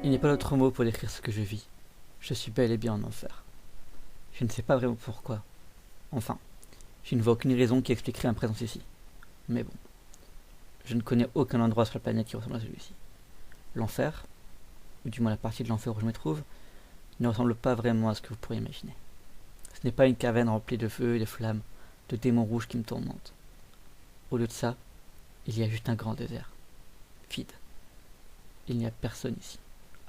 Il n'y a pas d'autre mot pour décrire ce que je vis. Je suis bel et bien en enfer. Je ne sais pas vraiment pourquoi. Enfin, je ne vois aucune raison qui expliquerait ma présence ici. Mais bon, je ne connais aucun endroit sur la planète qui ressemble à celui-ci. L'enfer, ou du moins la partie de l'enfer où je me trouve, ne ressemble pas vraiment à ce que vous pourriez imaginer. Ce n'est pas une caverne remplie de feux et de flammes, de démons rouges qui me tourmentent. Au lieu de ça, il y a juste un grand désert, vide. Il n'y a personne ici,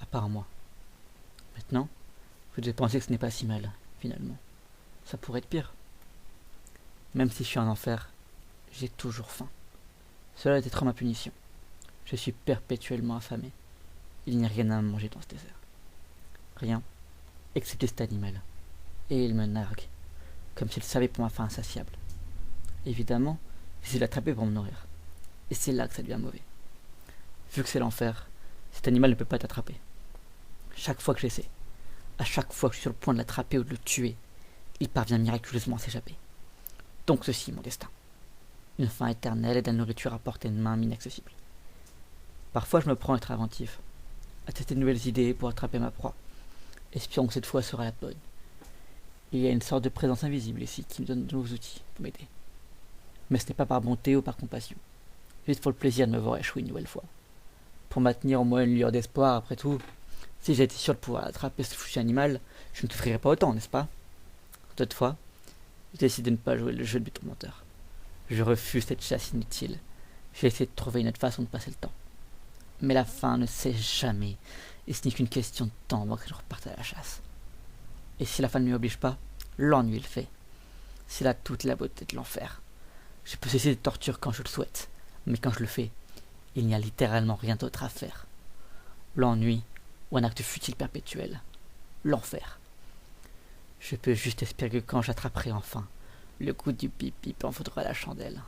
à part moi. Maintenant, vous devez penser que ce n'est pas si mal, finalement. Ça pourrait être pire. Même si je suis en enfer, j'ai toujours faim. Cela doit être ma punition. Je suis perpétuellement affamé. Il n'y a rien à manger dans ce désert. Rien, excepté cet animal. Et il me nargue, comme s'il savait pour ma faim insatiable. Évidemment, j'essaie de l'attraper pour me nourrir. Et c'est là que ça devient mauvais. Vu que c'est l'enfer, cet animal ne peut pas t'attraper. Chaque fois que j'essaie, à chaque fois que je suis sur le point de l'attraper ou de le tuer, il parvient miraculeusement à s'échapper. Donc ceci est mon destin. Une faim éternelle et de la nourriture à portée de main inaccessible. Parfois je me prends à être inventif, à tester de nouvelles idées pour attraper ma proie, espérant que cette fois sera la bonne. Il y a une sorte de présence invisible ici qui me donne de nouveaux outils pour m'aider. Mais ce n'est pas par bonté ou par compassion, juste pour le plaisir de me voir échouer une nouvelle fois. Pour maintenir au moins une lueur d'espoir, après tout, si j'étais sûr de pouvoir attraper ce foutu animal, je ne souffrirais pas autant, n'est-ce pas? Toutefois, je décide de ne pas jouer le jeu du tourmenteur. Je refuse cette chasse inutile. J'ai essayé de trouver une autre façon de passer le temps. Mais la faim ne cesse jamais, et ce n'est qu'une question de temps avant que je reparte à la chasse. Et si la faim ne m'y oblige pas, l'ennui le fait. C'est là toute la beauté de l'enfer. Je peux cesser de torture quand je le souhaite, mais quand je le fais, il n'y a littéralement rien d'autre à faire. L'ennui, ou un acte futile perpétuel. L'enfer. Je peux juste espérer que quand j'attraperai enfin, le coup du bip bip en faudra la chandelle.